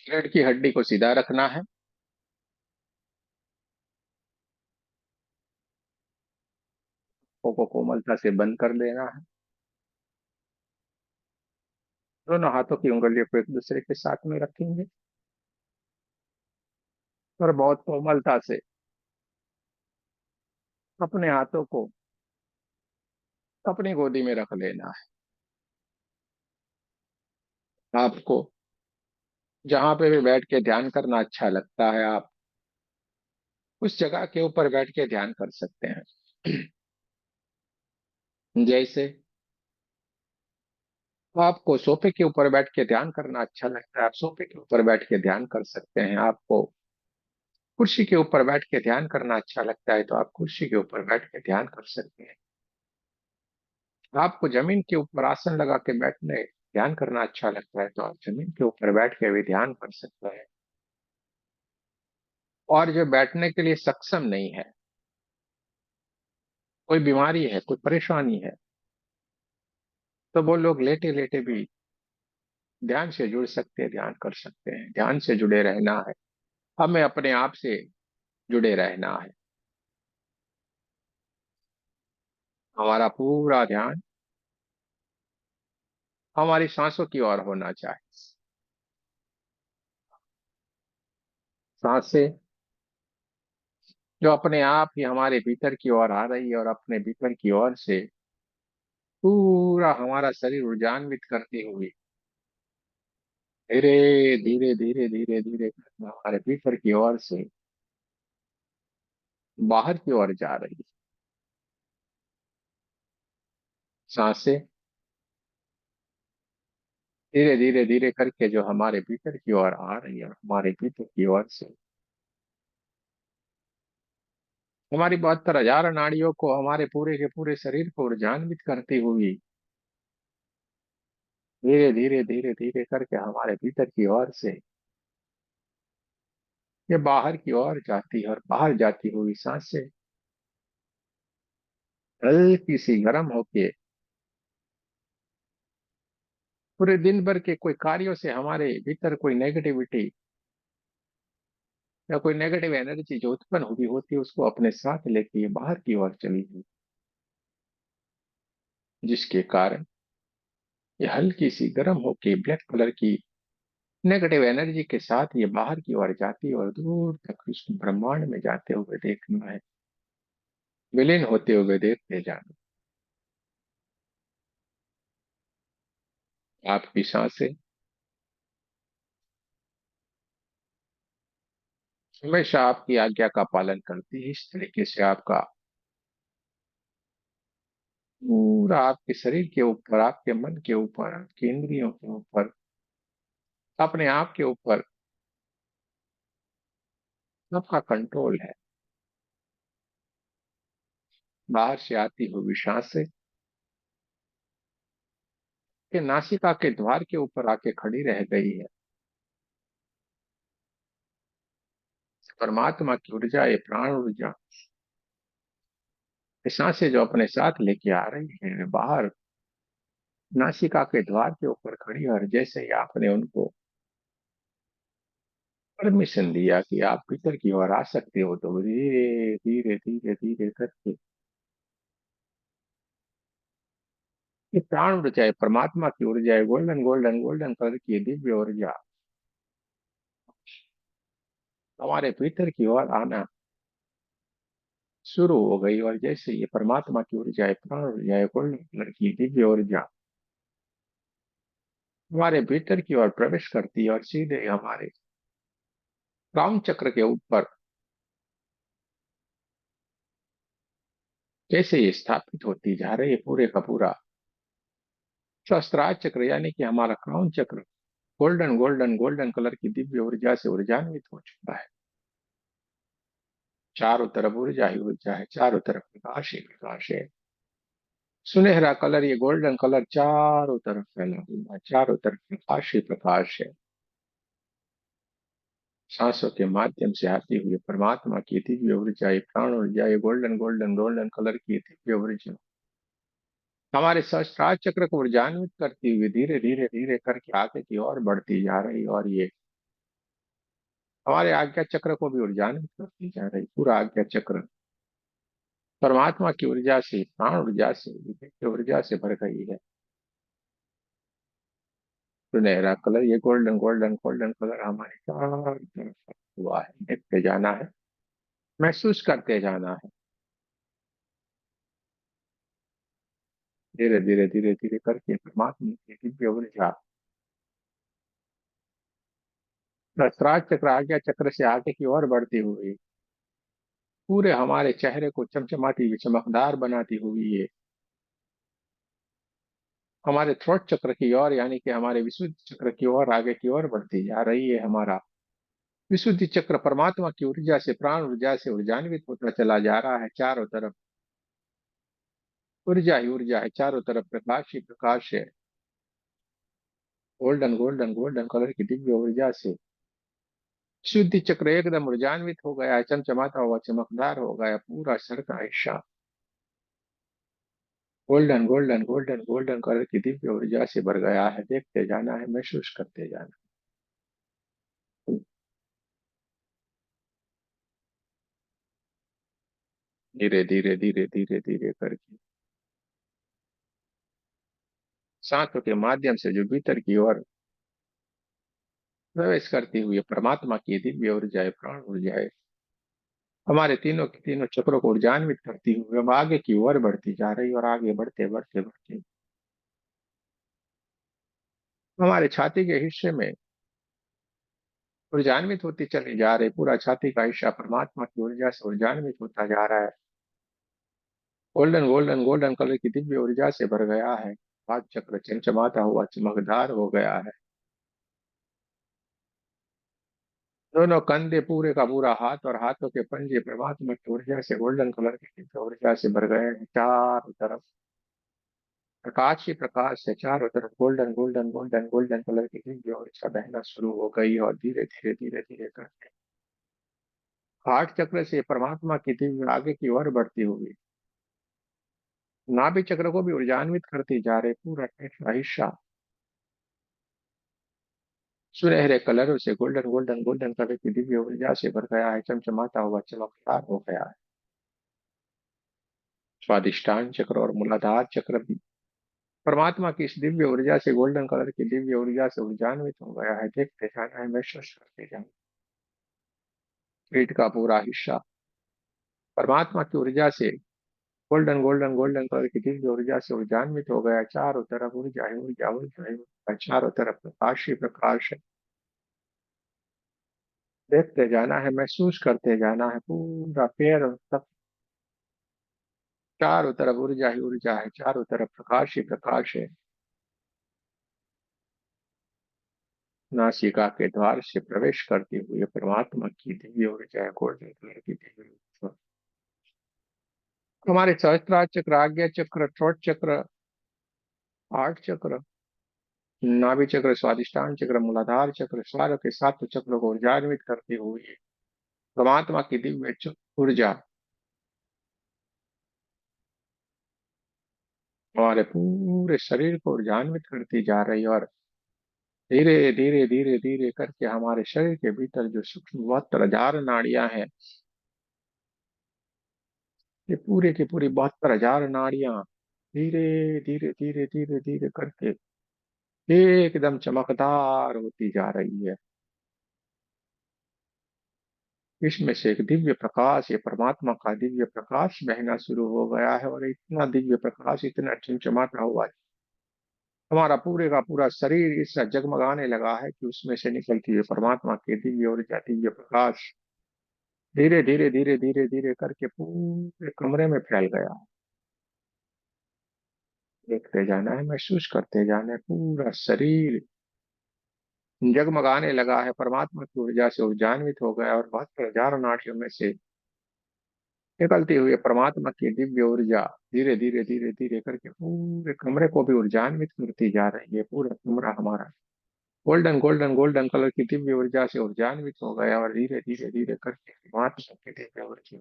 रीढ़ की हड्डी को सीधा रखना है। आंखों को कोमलता से बंद कर देना है। दोनों हाथों की उंगलियों को एक दूसरे के साथ में रखेंगे और बहुत कोमलता से अपने हाथों को अपनी गोदी में रख लेना है। आपको जहां पे भी बैठ के ध्यान करना अच्छा लगता है, आप उस जगह के ऊपर बैठ के ध्यान कर सकते हैं। जैसे आपको सोफे के ऊपर बैठ के ध्यान करना अच्छा लगता है, आप सोफे के ऊपर बैठ के ध्यान कर सकते हैं। आपको कुर्सी के ऊपर बैठ के ध्यान करना अच्छा लगता है, तो आप कुर्सी के ऊपर बैठ के ध्यान कर सकते हैं। आपको जमीन के ऊपर आसन लगा के बैठने ध्यान करना अच्छा लगता है, तो आप जमीन के ऊपर बैठ के भी ध्यान कर सकते हैं। और जो बैठने के लिए सक्षम नहीं है, कोई बीमारी है, कोई परेशानी है, तो वो लोग लेटे लेटे भी ध्यान से जुड़ सकते हैं, ध्यान कर सकते हैं। ध्यान से जुड़े रहना है, हमें अपने आप से जुड़े रहना है। हमारा पूरा ध्यान हमारी सांसों की ओर होना चाहिए। सांसें जो अपने आप ही हमारे भीतर की ओर आ रही है और अपने भीतर की ओर से पूरा हमारा शरीर ऊर्जान्वित करती हुई धीरे धीरे धीरे धीरे धीरे हमारे भीतर की ओर से बाहर की ओर जा रही है। सांसें धीरे धीरे धीरे करके जो हमारे भीतर की ओर आ रही है और हमारे भीतर की ओर से हमारी 72,000 नाड़ियों को, हमारे पूरे के पूरे शरीर को ऊर्जान्वित करती हुई धीरे धीरे धीरे धीरे करके हमारे भीतर की ओर से ये बाहर की ओर जाती है। और बाहर जाती हुई सांसें हल्की सी गर्म होके पूरे दिन भर के कोई कार्यों से हमारे भीतर कोई नेगेटिविटी या कोई नेगेटिव एनर्जी जो उत्पन्न हुई होती है, उसको अपने साथ लेके ये बाहर की ओर चली गई, जिसके कारण ये हल्की सी गर्म होके ब्लैक कलर की नेगेटिव एनर्जी के साथ ये बाहर की ओर जाती है और दूर तक इस ब्रह्मांड में जाते हुए देखना है, विलीन होते हुए देखते जाना। आपकी सांसें हमेशा आपकी आज्ञा का पालन करती है। इस तरीके से आपका पूरा आपके शरीर के ऊपर, आपके मन के ऊपर, आपकी इंद्रियों के ऊपर, अपने आप के ऊपर सबका कंट्रोल है। बाहर से आती हुई सांसें के नासिका के द्वार के ऊपर आके खड़ी रह गई है। परमात्मा की ऊर्जा, ये प्राण ऊर्जा, ये सांसें जो अपने साथ लेके आ रही है बाहर नासिका के द्वार के ऊपर खड़ी है। और जैसे ही आपने उनको परमिशन दिया कि आप भीतर की ओर आ सकते हो, तो धीरे धीरे धीरे धीरे करके ये प्राण ऊर्जा है, परमात्मा की ऊर्जा है, गोल्डन गोल्डन गोल्डन कलर की ये दिव्य ऊर्जा हमारे भीतर की ओर आना शुरू हो गई। और जैसे ये परमात्मा की ऊर्जा है, प्राण ऊर्जा है, गोल्डन कलर की दिव्य ऊर्जा हमारे भीतर की ओर प्रवेश करती है और सीधे हमारे राम चक्र के ऊपर जैसे ये स्थापित होती जा रही है, पूरे का पूरा सहस्त्रार चक्र यानी कि हमारा क्राउन चक्र गोल्डन गोल्डन गोल्डन कलर की दिव्य ऊर्जा से ऊर्जान्वित हो चुका है। चारों तरफ ऊर्जा ही ऊर्जा है, चारों तरफ प्रकाश ही प्रकाश है। सुनहरा कलर, ये गोल्डन कलर चारों तरफ फैला हुआ है, चारों तरफ प्रकाश ही प्रकाश है। सांसों के माध्यम से आती हुई परमात्मा की दिव्य ऊर्जा, ये प्राण ऊर्जा, ये गोल्डन गोल्डन गोल्डन कलर की दिव्य ऊर्जा हमारे सहस्त्रार चक्र को ऊर्जान्वित करती हुई धीरे धीरे धीरे करके आगे की ओर बढ़ती जा रही, और ये हमारे आज्ञा चक्र को भी ऊर्जान्वित करती जा रही। पूरा आज्ञा चक्र परमात्मा की ऊर्जा से, प्राण ऊर्जा से, विवेक ऊर्जा से भर गई है। सुनहरा कलर, ये गोल्डन गोल्डन गोल्डन कलर हमारे चारों तरफ हुआ है। देखते जाना है, महसूस करते जाना है। धीरे धीरे धीरे धीरे करके परमात्मा की दिव्य ऊर्जा सहस्त्रार चक्र, आज्ञा चक्र से आगे की ओर बढ़ती हुई पूरे हमारे चेहरे को चमचमाती हुई, चमकदार बनाती हुई ये हमारे थ्रोट चक्र की ओर, यानी कि हमारे विशुद्ध चक्र की ओर आगे की ओर बढ़ती जा रही है। हमारा विशुद्धि चक्र परमात्मा की ऊर्जा से, प्राण ऊर्जा से ऊर्जान्वित होता चला जा रहा है। चारों तरफ ऊर्जा ही ऊर्जा है, चारों तरफ प्रकाश ही प्रकाश है। गोल्डन गोल्डन गोल्डन कलर की दिव्य ऊर्जा से शुद्धि चक्र एकदम ऊर्जान्वित हो गया है, चमचमाता हुआ, चमकदार हो गया। पूरा सर का हिस्सा golden golden golden golden colour की दिव्य ऊर्जा से भर गया है। देखते जाना है, महसूस करते जाना है। धीरे धीरे धीरे धीरे धीरे करके सांसों के माध्यम से जो भीतर की ओर प्रवेश करती हुई परमात्मा की दिव्य ऊर्जाएं, प्राण ऊर्जाएं हमारे तीनों के तीनों चक्रों को ऊर्जान्वित करती हुई अब आगे की ओर बढ़ती जा रही, और आगे बढ़ते बढ़ते बढ़ते हमारे छाती के हिस्से में ऊर्जान्वित होती चली जा रही। पूरा छाती का हिस्सा परमात्मा की ऊर्जा से ऊर्जान्वित होता जा रहा है। गोल्डन गोल्डन गोल्डन कलर की दिव्य ऊर्जा से भर गया है। हाथ चक्र चमचमाता हुआ, चमकदार हो गया है। दोनों कंधे, पूरे का पूरा हाथ और हाथों के पंजे परमात्मा की ऊर्जा से, गोल्डन कलर की दिव्य ऊर्जा से भर गए हैं। चारों तरफ प्रकाश ही प्रकाश है। चारों तरफ golden golden golden golden colour की दिव्य ऊर्जा बहना शुरू हो गई, और धीरे धीरे धीरे धीरे करके हार्ट चक्र से परमात्मा की दिव्य आगे की ओर बढ़ती हुई नाभि चक्र को भी ऊर्जान्वित करती जा रही। पूरा ऐसा हिस्सा सुनहरे कलरों से, गोल्डन गोल्डन गोल्डन कलर की दिव्य ऊर्जा से भर गया है, चमचमाता हुआ, चमकदार हो गया है। स्वादिष्टान चक्र और मूलाधार चक्र भी परमात्मा की इस दिव्य ऊर्जा से, गोल्डन कलर की दिव्य ऊर्जा से ऊर्जान्वित हो गया है। देखते जाना है, महसूस करते जाना। पेट का पूरा हिस्सा परमात्मा की ऊर्जा से, गोल्डन गोल्डन गोल्डन कलर की दिव्य ऊर्जा से ऊर्जान्वित हो गया। चारों तरफ ऊर्जा ही ऊर्जा, ऊर्जा ही ऊर्जा, चारों तरफ प्रकाश ही प्रकाश है। देखते जाना है, महसूस करते जाना है। पूरा पैर और सब चारों तरफ ऊर्जा ही ऊर्जा है, चारों तरफ प्रकाश ही प्रकाश है। नासिका के द्वार से प्रवेश करती हुई परमात्मा की दिव्य ऊर्जा है, गोल्डन कलर की दिव्य ऊर्जा हमारे सहस्त्रार चक्र, आज्ञा चक्र, थ्रोट चक्र, आठ चक्र, नाभि चक्र, स्वादिष्टान चक्र, मूलाधार चक्र, सारों के सात चक्रों को ऊर्जान्वित करती हुई परमात्मा की दिव्य ऊर्जा हमारे पूरे शरीर को ऊर्जान्वित करती जा रही है, और धीरे धीरे धीरे धीरे करके हमारे शरीर के भीतर जो सूक्ष्म 72,000 नाड़ियां हैं, ये पूरे की पूरी 72,000 नाड़ियां धीरे धीरे धीरे धीरे धीरे करके एकदम चमकदार होती जा रही है। इसमें से एक दिव्य प्रकाश, ये परमात्मा का दिव्य प्रकाश बहना शुरू हो गया है, और इतना दिव्य प्रकाश, इतना चमचमाता हुआ है, हमारा पूरे का पूरा शरीर इससे जगमगाने लगा है कि उसमें से निकलती हुई परमात्मा की दिव्य ऊर्जा, दिव्य प्रकाश धीरे धीरे धीरे धीरे धीरे करके पूरे कमरे में फैल गया। देखते जाना है, महसूस करते जाना है। पूरा शरीर जगमगाने लगा है, परमात्मा की ऊर्जा से ऊर्जान्वित हो गया, और 72,000 नाड़ियों में से निकलती हुई परमात्मा की दिव्य ऊर्जा धीरे धीरे धीरे धीरे करके पूरे कमरे को भी ऊर्जान्वित करती जा रही है। पूरा कमरा हमारा गोल्डन गोल्डन गोल्डन कलर की दिव्य ऊर्जा से ऊर्जान्वित हो गया, और धीरे धीरे धीरे करके परमात्मा की दिव्य ऊर्जा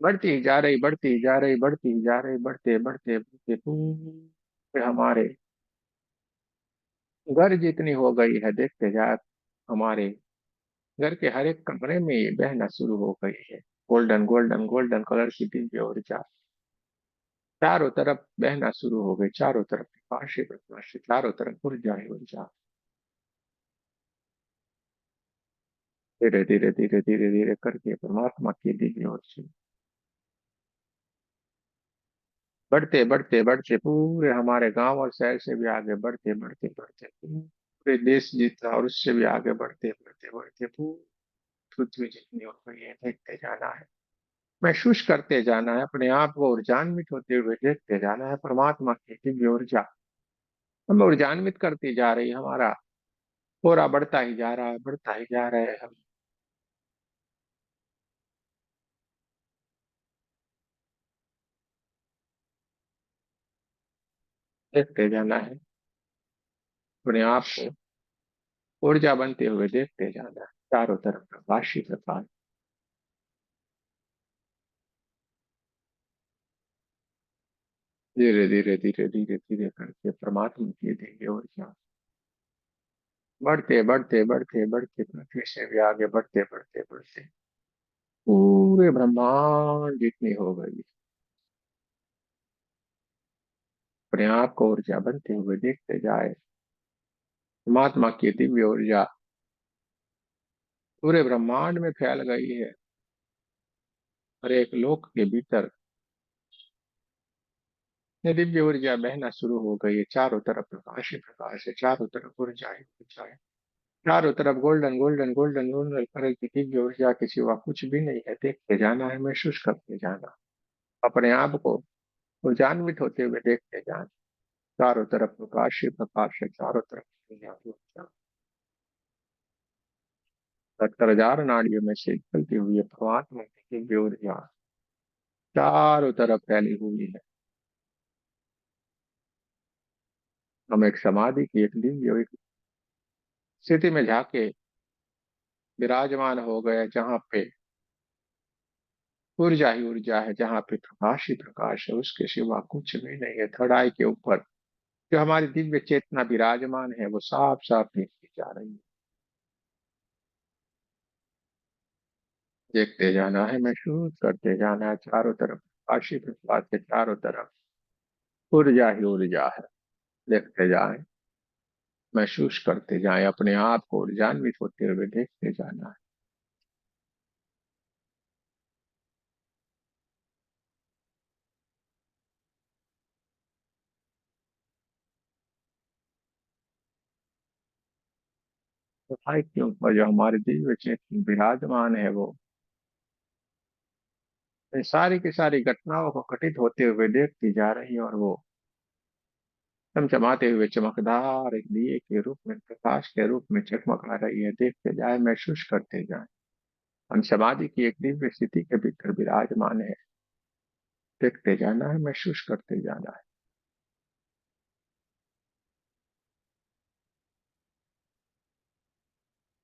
बढ़ती जा रही, बढ़ती जा रही, बढ़ती जा रही, बढ़ते बढ़ते बढ़ते पूरे हमारे घर जितनी हो गई है, देखते जा। हमारे घर के हर एक कमरे में ये बहना शुरू हो गई है। गोल्डन गोल्डन गोल्डन कलर की दिव्य ऊर्जा चारों तरफ बहना शुरू हो गई। चारों तरफ प्रकाश ही प्रकाश, चारों तरफ ऊर्जा ही ऊर्जा। धीरे धीरे धीरे धीरे धीरे करके परमात्मा की दिव्य ऊर्जा बढ़ते बढ़ते बढ़ते पूरे हमारे गांव और शहर से भी आगे बढ़ते बढ़ते बढ़ते पूरे देश जितना और उससे भी आगे बढ़ते बढ़ते बढ़ते पूरी पृथ्वी जितनी हो गई है, देखते जाना है, महसूस करते जाना है, अपने आप को ऊर्जान्वित होते हुए देखते जाना है। परमात्मा की दिव्य ऊर्जा हमें ऊर्जान्वित करती जा रही है। हमारा पूरा बढ़ता ही जा रहा है, बढ़ता ही जा रहा है। हम देखते जाना है, अपने आप को ऊर्जा बनते हुए देखते जाना है। चारों तरफ प्रकाश ही प्रकाश। धीरे धीरे धीरे धीरे धीरे करके परमात्मा की दिव्य ऊर्जा बढ़ते बढ़ते बढ़ते बढ़ते पृथ्वी से भी आगे बढ़ते बढ़ते बढ़ते पूरे ब्रह्मांड जितनी हो गई, अपने आप को ऊर्जा बनते हुए देखते जाए। परमात्मा की दिव्य ऊर्जा पूरे ब्रह्मांड में फैल गई है। हर एक लोक के भीतर ये दिव्य ऊर्जा बहना शुरू हो गई है। चारों तरफ प्रकाश ही प्रकाश है, चारों तरफ ऊर्जा ही ऊर्जा है। चारों तरफ golden golden golden golden colour की दिव्य ऊर्जा के सिवा कुछ भी नहीं है। देखते जाना है, महसूस करते जाना, अपने आप को ऊर्जान्वित होते हुए देखते जाना। चारों तरफ प्रकाश ही प्रकाश है, चारों तरफ ऊर्जा ही ऊर्जा। 70,000 नाड़ियों में से निकलती हुई ये परमात्मा की दिव्य ऊर्जा चारों तरफ फैली हुई है। हम एक समाधि की एक दिव्य एक स्थिति में जाके विराजमान हो गए, जहाँ पे ऊर्जा ही ऊर्जा है, जहाँ पे प्रकाश ही प्रकाश है, उसके सिवा कुछ भी नहीं है। थड़ाई के ऊपर जो हमारी दिव्य चेतना विराजमान है, वो साफ साफ दिखती जा रही है। देखते जाना है, महसूस करते जाना है। चारों तरफ प्रकाश ही प्रकाश है, चारों तरफ ऊर्जा ही ऊर्जा है। देखते जाएं, महसूस करते जाएं, अपने आप को ऊर्जान्वित होते हुए देखते जाना है। सफाई के ऊपर जो हमारे दिव्य चेतना विराजमान है, वो इन सारी की सारी घटनाओं को घटित होते हुए देखती जा रही है, और वो चमचमाते हुए चमकदार एक दिए के रूप में, प्रकाश के रूप में चमका रही है। देखते जाए, महसूस करते जाए, हम समाधि की एक दिव्य स्थिति के भीतर विराजमान है। देखते जाना है, महसूस करते जाना है।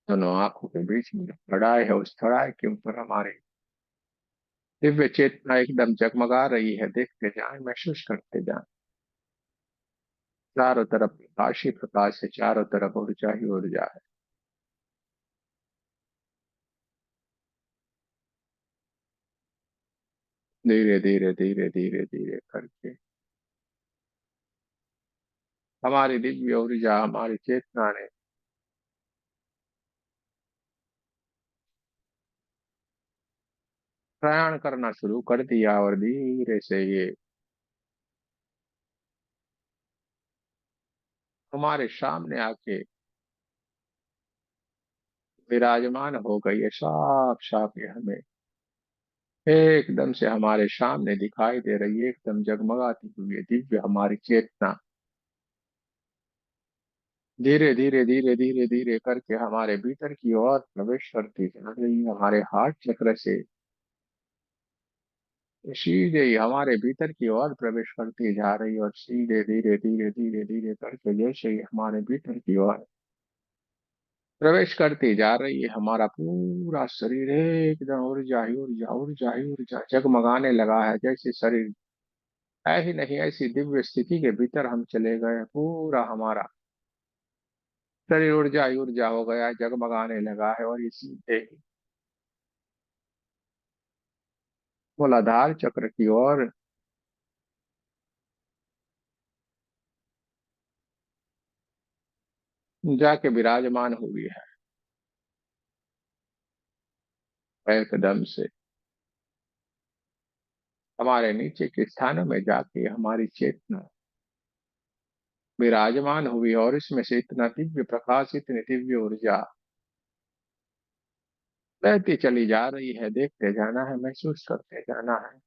दोनों आंखों के बीच में जो कड़ाई है, उस कड़ाई के ऊपर हमारे दिव्य चेतना एकदम जगमगा रही है। देखते जाए, महसूस करते जाए, चारों तरफ प्रकाश ही प्रकाश है, चारों तरफ ऊर्जा ही ऊर्जा है। धीरे धीरे धीरे धीरे धीरे करके हमारी दिव्य ऊर्जा, हमारी चेतना ने प्रयाण करना शुरू कर दिया, और धीरे से ये हमारे सामने आके विराजमान हो गई है। साफ साफ ये हमें एकदम से हमारे सामने दिखाई दे रही है, एकदम जगमगाती हुई है दिव्य हमारी चेतना। धीरे धीरे धीरे धीरे धीरे करके हमारे भीतर की ओर प्रवेश करती जा रही है। हमारे हार्ट चक्र से सीधे ही हमारे भीतर की ओर प्रवेश करती जा रही है, और सीधे धीरे धीरे धीरे धीरे करके जैसे ही हमारे भीतर की ओर प्रवेश करती जा रही है। हमारा पूरा शरीर एकदम ऊर्जा ही ऊर्जा, ऊर्जा ही ऊर्जा जगमगाने लगा है, जैसे शरीर है ही नहीं, ऐसी दिव्य स्थिति के भीतर हम चले गए। पूरा हमारा शरीर ऊर्जा ही ऊर्जा हो गया है, जगमगाने लगा है। और इसी से मूलाधार चक्र की ओर जाके विराजमान हुई है। एकदम से हमारे नीचे के स्थानों में जाके हमारी चेतना विराजमान हुई, और इसमें से इतना दिव्य प्रकाश, इतनी दिव्य ऊर्जा बहती चली जा रही है। देखते जाना है, महसूस करते जाना है।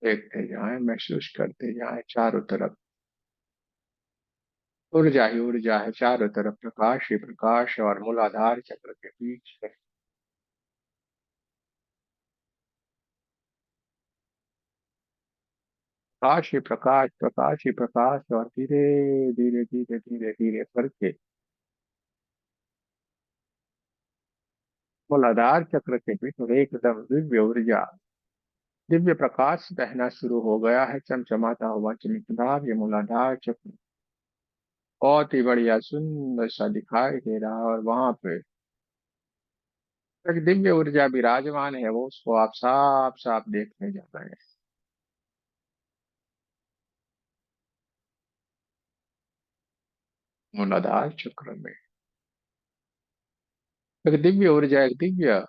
देखते जाएं, महसूस करते जाएं। चारों तरफ ऊर्जा ही ऊर्जा है, चारों तरफ प्रकाश ही प्रकाश है, और मूलाधार चक्र के बीच में प्रकाश ही प्रकाश, प्रकाश ही प्रकाश। और धीरे धीरे धीरे धीरे धीरे करके मूलाधार चक्र के भीतर एकदम दिव्य ऊर्जा, दिव्य प्रकाश बहना शुरू हो गया है, चमचमाता हुआ चमकदार ये मूलाधार चक्र बहुत ही बढ़िया सुंदर सा दिखाई दे रहा है। और वहां पे एक दिव्य ऊर्जा विराजमान है, वो उसको आप साफ साफ देखने जा रहे हैं। मूलाधार चक्र में एक दिव्य ऊर्जा, एक दिव्य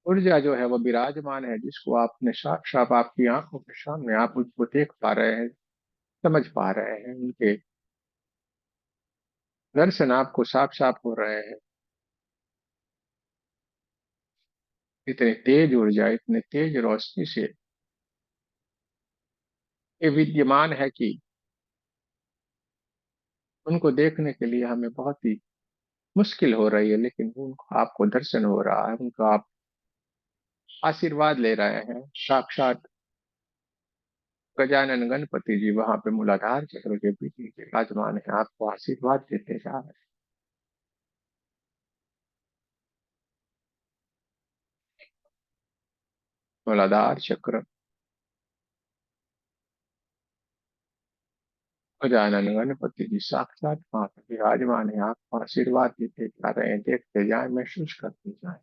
ऊर्जा जो है वो विराजमान है, जिसको आपने साफ साफ आपकी आंखों के सामने आप उसको देख पा रहे हैं, समझ पा रहे हैं। उनके दर्शन आपको साफ साफ हो रहे हैं। इतनी तेज ऊर्जा, इतने तेज रोशनी से ये विद्यमान है कि उनको देखने के लिए हमें बहुत ही मुश्किल हो रही है, लेकिन उनको आपको दर्शन हो रहा है, उनका आप आशीर्वाद ले रहे हैं। साक्षात गजानन गणपति जी वहां पे मूलाधार चक्र के बीच में विराजमान है, आपको आशीर्वाद देते जा रहे हैं। मूलाधार चक्र गजानन गणपति जी साक्षात वहां पे विराजमान है, आपको आशीर्वाद देते जा रहे हैं। देखते जाए, महसूस करते जाए।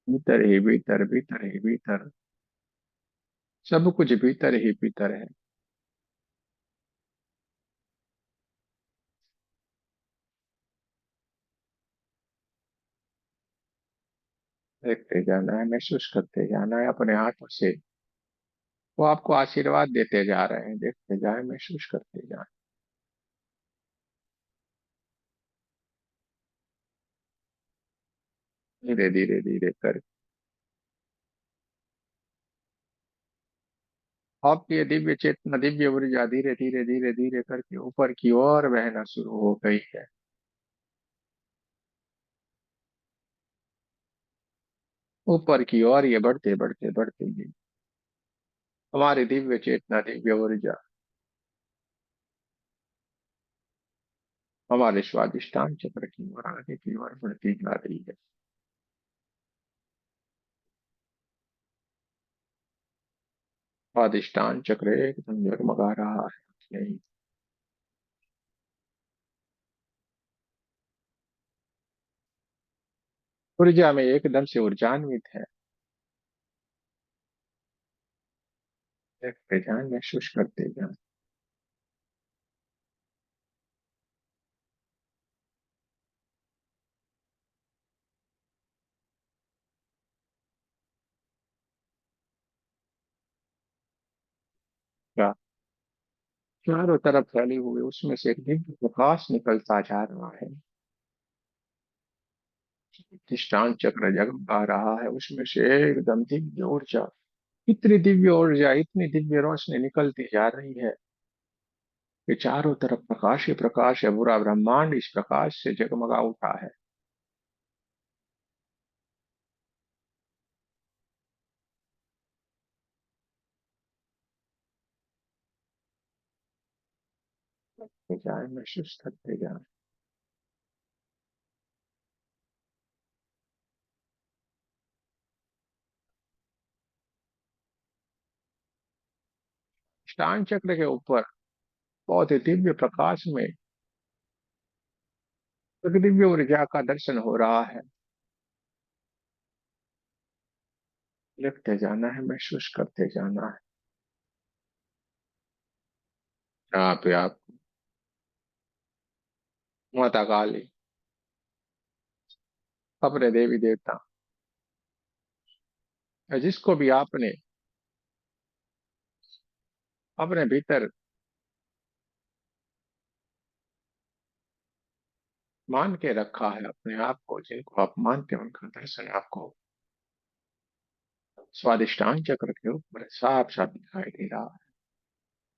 भीतर ही भीतर, भीतर ही भीतर, सब कुछ भीतर ही भीतर है। देखते जाना है, महसूस करते जाना है अपने हाथों से। वो आपको आशीर्वाद देते जा रहे हैं। देखते जाए, महसूस करते जाए। धीरे धीरे धीरे कर आपकी ये दिव्य चेतना, दिव्य ऊर्जा धीरे धीरे धीरे धीरे करके ऊपर की ओर बहना शुरू हो गई है। ऊपर की ओर ये बढ़ते बढ़ते बढ़ते ही हमारी दिव्य चेतना, दिव्य ऊर्जा हमारे स्वादिष्टान चक्र की ओर, आगे की ओर बढ़ती जा रही है। स्वादिष्टान चक्र एकदम जगमगा रहा है। यही ऊर्जा में एकदम से ऊर्जान्वित है। देखते जाए, महसूस करते जाए। क्या चारों तरफ फैली हुई उसमें से एक दिव्य प्रकाश निकलता जा रहा है। अधिष्ठान चक्र जगमगा रहा है, उसमें से एकदम दिव्य ऊर्जा, इतनी दिव्य ऊर्जा, इतनी दिव्य रोशनी निकलती जा रही है। कि चारों तरफ प्रकाश ही प्रकाश है, पूरा ब्रह्मांड इस प्रकाश से जगमगा उठा है। जाए महसूस करते जाए। अष्टांग चक्र के ऊपर बहुत ही दिव्य प्रकाश में एक दिव्य ऊर्जा का दर्शन हो रहा है। लिखते जाना है, महसूस करते जाना है। यहाँ पे आप माता काली, अपने देवी देवता, जिसको भी आपने अपने भीतर मान के रखा है, अपने आप को जिनको आप मानते हैं उनका दर्शन आपको स्वादिष्टांग चक्र के ऊपर साफ साफ दिखाई दे रहा है।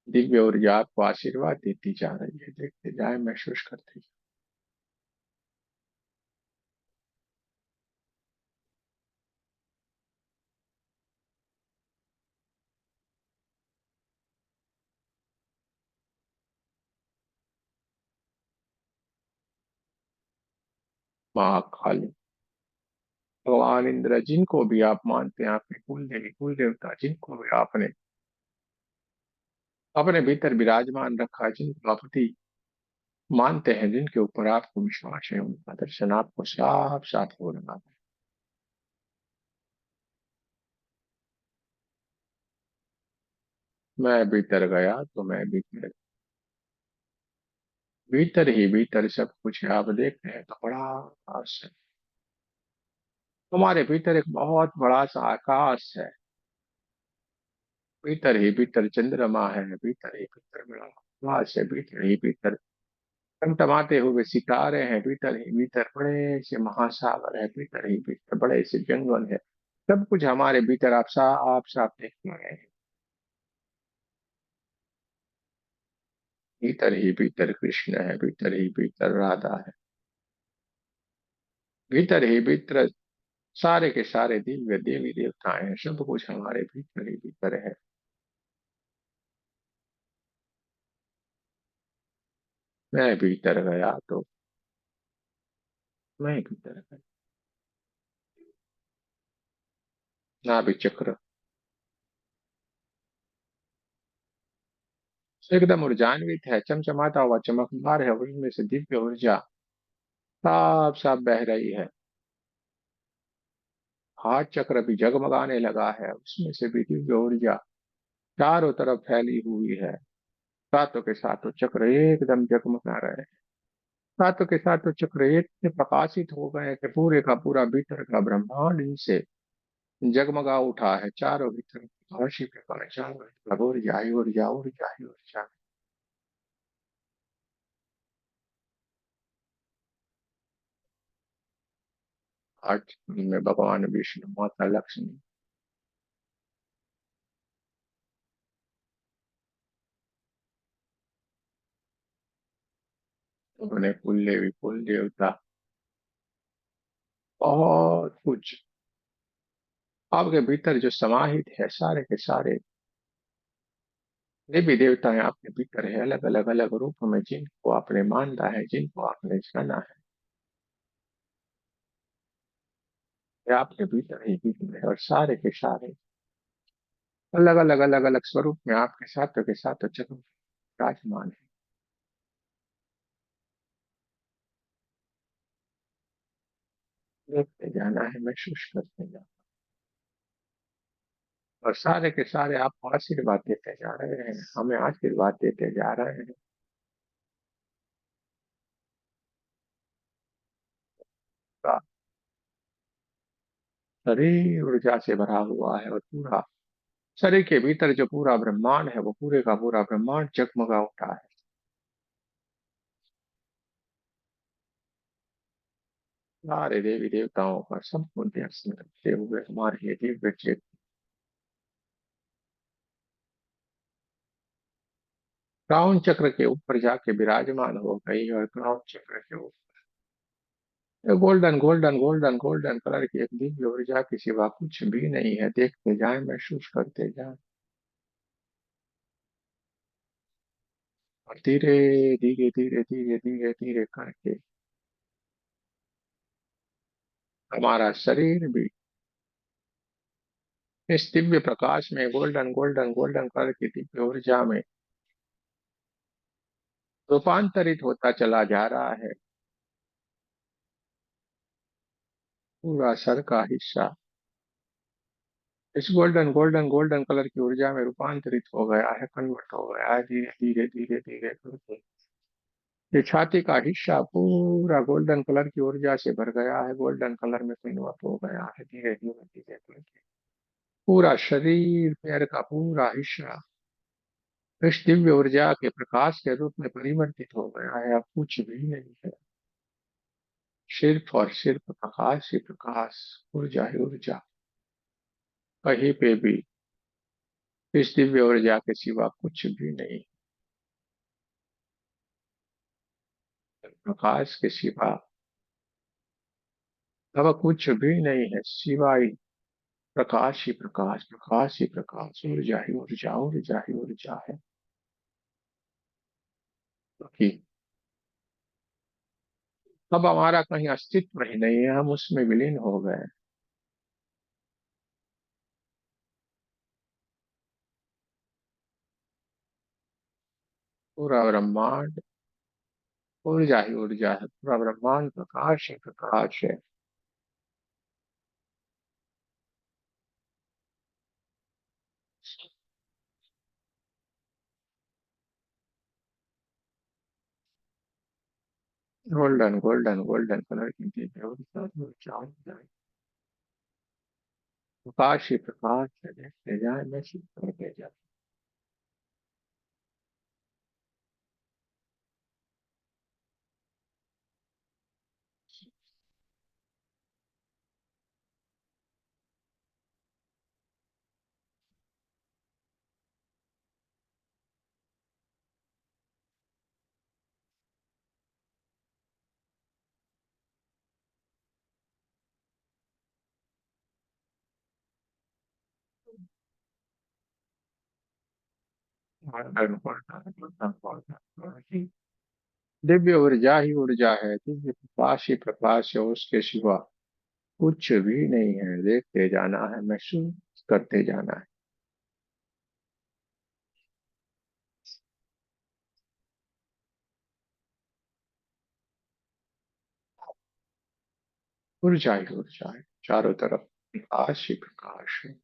दिव्य ऊर्जा आपको आशीर्वाद देती जा रही है। देखते जाए, महसूस करते जाए। माँ काली, भगवान इंद्र, जिनको भी आप मानते हैं, आपके कुल देवी कुल देवता, जिनको भी आपने अपने भीतर विराजमान रखा है, जिनको आप अति मानते हैं, जिनके ऊपर आपको विश्वास है, उनका दर्शन आपको साफ साफ हो रहा है। मैं भीतर गया तो मैं भीतर, भीतर ही भीतर सब कुछ है। आप देखते हैं तो बड़ा आकाश है। हमारे भीतर एक बहुत बड़ा सा आकाश है। भीतर ही भीतर चंद्रमा है, भीतर ही भीतर बड़ा आकाश है, भीतर ही भीतर टमटमाते हुए सितारे हैं, भीतर ही भीतर बड़े से महासागर है, भीतर ही भीतर बड़े से जंगल है। सब कुछ हमारे भीतर आप साफ देख रहे हैं। भीतर ही भीतर कृष्ण है, भीतर ही भीतर राधा है, भीतर ही भीतर सारे के सारे दिव्य देवी देवताएं हैं। सब कुछ हमारे भीतर ही भीतर है। मैं भीतर गया तो मैं भीतर गया। नाभि चक्र एकदम ऊर्जान्वित है, चमचमाता हुआ चमकदार है, उसमें से दिव्य ऊर्जा साफ साफ बह रही है। हाथ चक्र भी जगमगाने लगा है, उसमें से भी दिव्य ऊर्जा चारों तरफ फैली हुई है। सातों के सातों चक्र एकदम जगमगा रहे हैं। सातों के सातों चक्र इतने प्रकाशित हो गए कि पूरे का पूरा भीतर का ब्रह्मांड इनसे जगमगा उठा है। चारों भीतर प्रकाश ही प्रकाश, चारों तरफ ऊर्जा ही ऊर्जा, ऊर्जा ही ऊर्जा। आज में भगवान विष्णु, माता लक्ष्मी, उन्होंने कुल देवी कुल देवता, बहुत कुछ आपके भीतर जो समाहित है, सारे के सारे देवी देवताएं आपके भीतर है, अलग अलग अलग रूप में, जिनको आपने माना है, जिनको आपने जाना है। ये आपके भीतर ही भीतर है, और सारे के सारे अलग अलग अलग अलग स्वरूप में आपके साथों के साथ चतुर विराजमान है। देखते जाना है, महसूस करते जाना, और सारे के सारे आपको आशीर्वाद देते जा रहे हैं, हमें आशीर्वाद देते जा रहे हैं। का शरीर ऊर्जा से भरा हुआ है, और पूरा शरीर के भीतर जो पूरा ब्रह्मांड है, वो पूरे का पूरा ब्रह्मांड जगमगा उठा है। सारे देवी देवताओं का संपूर्ण दर्शन करते हुए हमारे ये दिव्य चेत क्राउन चक्र के ऊपर जाके विराजमान हो गई, और क्राउन चक्र के ऊपर golden golden golden golden colour की एक दिव्य ऊर्जा के सिवा कुछ भी नहीं है। देखते जाएं, महसूस करते जाएं, और धीरे धीरे धीरे धीरे धीरे धीरे करके हमारा शरीर भी इस दिव्य प्रकाश में, गोल्डन गोल्डन गोल्डन कलर की दिव्य ऊर्जा में रूपांतरित होता चला जा रहा है। पूरा सर का हिस्सा इस गोल्डन गोल्डन गोल्डन कलर की ऊर्जा में रूपांतरित हो गया है, कन्वर्ट हो गया है, धीरे धीरे धीरे धीरे करके ये छाती का हिस्सा पूरा गोल्डन कलर की ऊर्जा से भर गया है, गोल्डन कलर में कन्वर्ट हो गया है, धीरे धीरे धीरे करके पूरा शरीर, पैर का पूरा हिस्सा इस दिव्य ऊर्जा के प्रकाश के रूप में परिवर्तित हो गया है। अब कुछ भी नहीं है, सिर्फ और सिर्फ प्रकाश ही प्रकाश, ऊर्जा ही ऊर्जा, कहीं पे भी इस दिव्य ऊर्जा के सिवा कुछ भी नहीं, प्रकाश के सिवा अब कुछ भी नहीं है, सिवाय प्रकाश ही प्रकाश, प्रकाश ही प्रकाश, ऊर्जा ही ऊर्जा, ऊर्जा ही ऊर्जा है। क्योंकि अब हमारा कहीं अस्तित्व ही नहीं है, हम उसमें विलीन हो गए। पूरा ब्रह्मांड ऊर्जा ही ऊर्जा है, पूरा ब्रह्मांड प्रकाश ही प्रकाश है। गोल्डन गोल्डन गोल्डन कलर की दिव्य ऊर्जा, ऊर्जा ऊर्जा, प्रकाश ही प्रकाश है। देखते जाए, महसूस करते जाए। Golden golden golden golden, Divya ऊर्जा ही ऊर्जा है, दिव्य प्रकाश ही प्रकाश है, उसके सिवा कुछ भी नहीं है। देखते जाना है, महसूस करते जाना है। ऊर्जा ही ऊर्जा है, चारों तरफ प्रकाश ही प्रकाश है।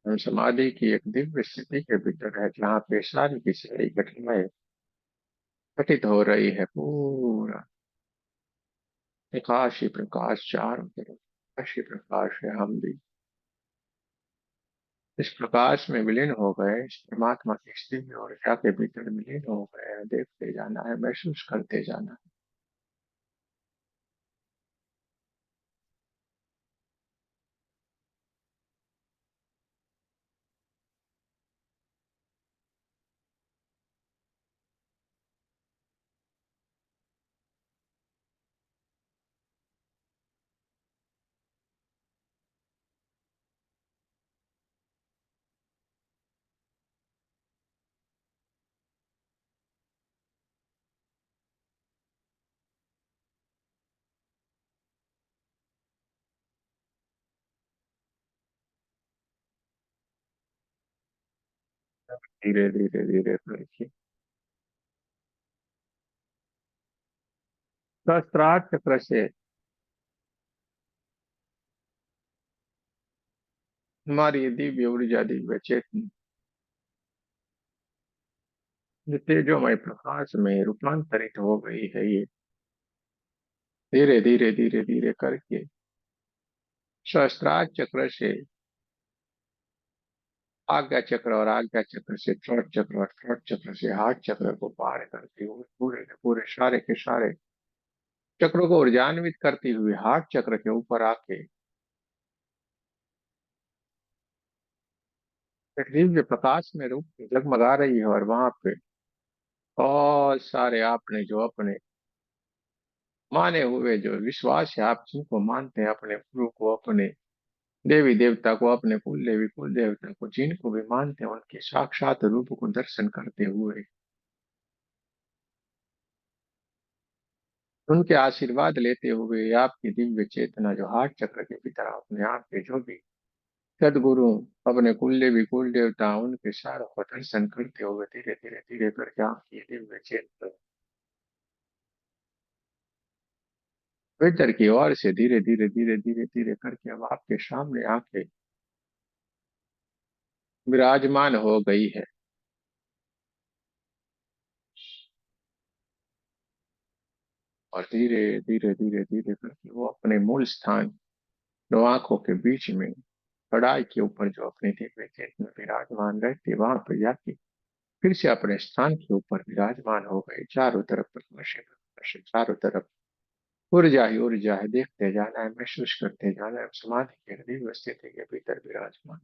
हम समाधि की एक दिव्य स्थिति के भीतर है, जहाँ पे सारी की सारी घटनाएं घटित हो रही है। पूरा प्रकाश ही प्रकाश, चारों तरफ प्रकाश ही प्रकाश है। हम भी इस प्रकाश में विलीन हो गए, इस परमात्मा की इस दिव्य ऊर्जा के भीतर विलीन हो गए हैं। देखते जाना है, महसूस करते जाना है। धीरे धीरे धीरे करके सहस्त्रार चक्र से हमारी दिव्य ऊर्जा दिव्य चेतना जो तेजोमय प्रकाश में रूपांतरित हो गई है, ये धीरे धीरे धीरे धीरे करके सहस्त्रार चक्र से आज्ञा चक्र और आज्ञा चक्र से थ्रोट चक्र और थ्रोट चक्र से हार्ट चक्र को पार करते हुए पूरे के पूरे सारे के सारे चक्रों को ऊर्जान्वित करती हुई हार्ट चक्र के ऊपर आके एक दिव्य प्रकाश में रूप जगमगा रही है। और वहां पे बहुत सारे आपने जो अपने माने हुए जो विश्वास है, आप जिनको मानते हैं, अपने गुरु को, अपने देवी देवता को, अपने कुल देवी कुल देवता को, जिनको भी मानते हैं, उनके साक्षात रूप को दर्शन करते हुए उनके आशीर्वाद लेते हुए आपकी दिव्य चेतना जो हार्ट चक्र के भीतर अपने आप के जो भी सदगुरु, अपने कुल देवी कुल देवता, उनके सारों को दर्शन करते हुए धीरे धीरे धीरे करके आपकी दिव्य चेतना भीतर की ओर से धीरे धीरे धीरे धीरे धीरे करके अब आपके सामने आके विराजमान हो गई है। और धीरे धीरे धीरे धीरे करके वो अपने मूल स्थान, दो आंखों के बीच में कड़ाई के ऊपर जो अपने दिव्य चेतना विराजमान रहती, वहां पर जाके फिर से अपने स्थान के ऊपर विराजमान हो गए। चारों तरफ प्रकाश ही प्रकाश है, चारों तरफ ऊर्जा ही ऊर्जा है। देखते जाना है, महसूस करते जाना है, समाधि के दिव्य स्थिति के भीतर विराजमान।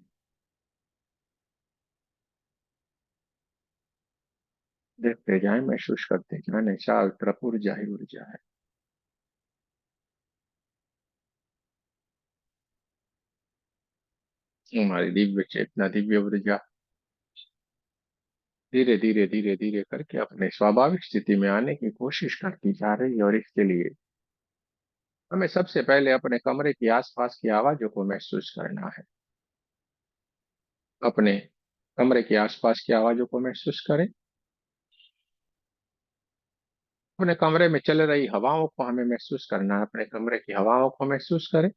देखते जाए, महसूस करते जाने, चारों तरफ ऊर्जा ही ऊर्जा है। हमारी दिव्य चेतना दिव्य ऊर्जा धीरे धीरे धीरे धीरे करके अपने स्वाभाविक स्थिति में आने की कोशिश करती जा रही है। और इसके लिए हमें सबसे पहले अपने कमरे की आसपास की आवाजों को महसूस करना है। अपने कमरे के आसपास की आवाजों को महसूस करें। अपने कमरे में चल रही हवाओं को हमें महसूस करना है। अपने कमरे की हवाओं को महसूस करें।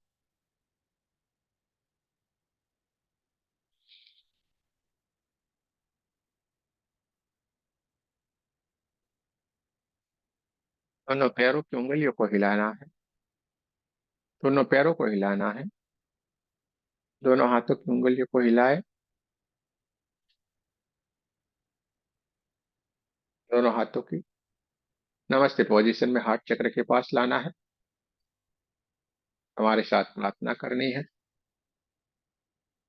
दोनों पैरों की उंगलियों को हिलाना है। दोनों पैरों को हिलाना है। दोनों हाथों की उंगलियों को हिलाए। दोनों हाथों की नमस्ते पोजीशन में हार्ट चक्र के पास लाना है। हमारे साथ प्रार्थना करनी है।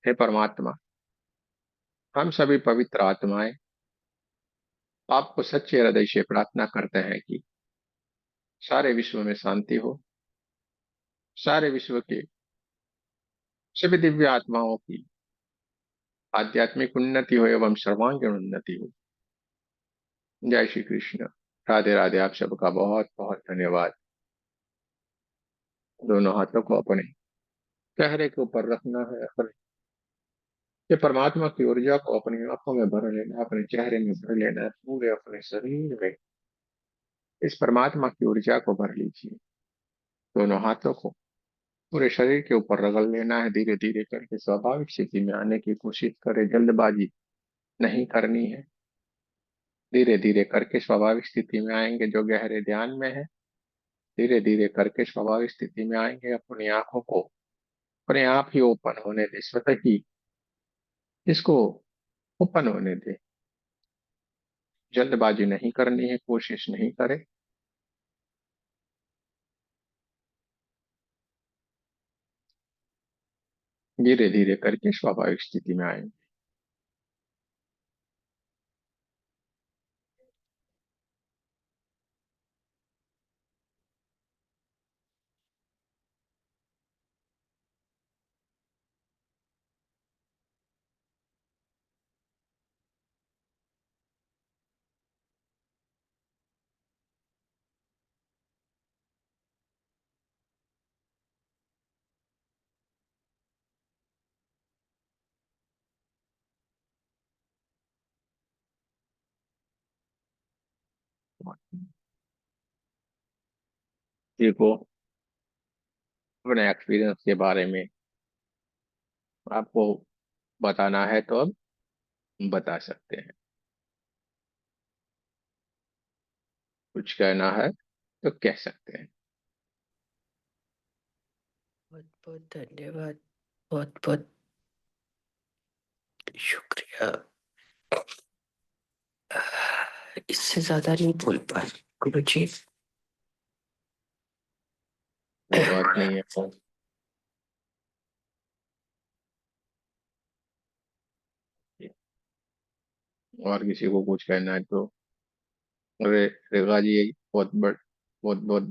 हे परमात्मा, हम सभी पवित्र आत्माएं आपको सच्चे हृदय से प्रार्थना करते हैं कि सारे विश्व में शांति हो। सारे विश्व के सभी दिव्य आत्माओं की आध्यात्मिक उन्नति हो एवं सर्वांगीण उन्नति हो। जय श्री कृष्ण। राधे राधे। आप सबका बहुत बहुत धन्यवाद। दोनों हाथों को अपने चेहरे के ऊपर रखना है। अपने ये परमात्मा की ऊर्जा को अपनी आंखों में भर लेना है, अपने चेहरे में भर लेना है, पूरे अपने शरीर में इस परमात्मा की ऊर्जा को भर लीजिए। दोनों हाथों को पूरे शरीर के ऊपर रगड़ लेना है। धीरे धीरे करके स्वाभाविक स्थिति में आने की कोशिश करें, जल्दबाजी नहीं करनी है। धीरे धीरे करके स्वाभाविक स्थिति में आएंगे जो गहरे ध्यान में है। धीरे धीरे करके स्वाभाविक स्थिति में आएंगे। अपनी आंखों को अपने आप ही ओपन होने दे, स्वतः ही इसको ओपन होने दे। जल्दबाजी नहीं करनी है, कोशिश नहीं करें। धीरे धीरे करके स्वाभाविक स्थिति में आएंगे। किसी को अपने एक्सपीरियंस के बारे में आपको बताना है तो अब बता सकते हैं। कुछ कहना है तो कह सकते हैं। बहुत बहुत धन्यवाद। बहुत बहुत शुक्रिया। इससे ज्यादा नहीं बोल पाए गुरु जी। कोई बात नहीं है। और किसी को कुछ कहना है तो। अरे रेखा जी, बहुत बहुत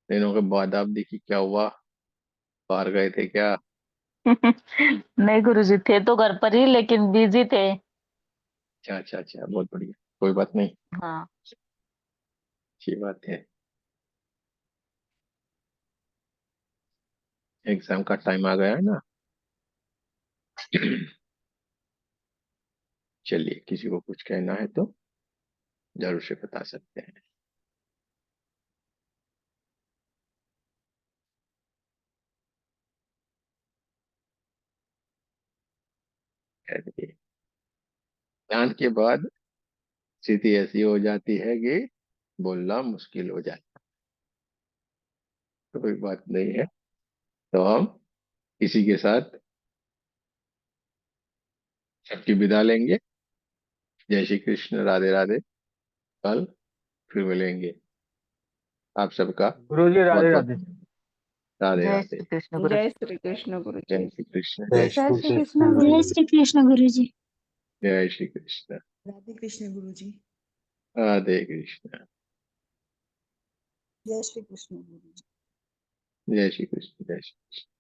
दिनों के बाद आप देखी, क्या हुआ? बाहर गए थे क्या? नहीं गुरुजी, थे तो घर पर ही लेकिन बिजी थे। अच्छा अच्छा अच्छा, बहुत बढ़िया। कोई बात नहीं, हाँ। अच्छी बात है। एग्जाम का टाइम आ गया है ना। चलिए, किसी को कुछ कहना है तो जरूर से बता सकते हैं। चलिए। ध्यान के बाद स्थिति ऐसी हो जाती है कि बोलना मुश्किल हो जाता है। कोई बात नहीं है, तो हम इसी के साथ सबकी विदा लेंगे। जय श्री कृष्ण, राधे राधे। कल फिर मिलेंगे। आप सबका गुरुजी बहुत राधे बहुत राधे। धन्यवाद। राधे जय राधे। श्री कृष्ण गुरु। जय श्री कृष्ण गुरु जय जी। श्री कृष्ण, जय जय श्री जय श्री श्री कृष्ण, कृष्ण कृष्ण गुरु। जय श्री कृष्ण गुरुजी। जय श्री कृष्ण। राधे कृष्ण गुरु जी। राधे कृष्ण। जय श्री कृष्ण गुरु जी। जय श्री कृष्ण, जय श्री कृष्ण।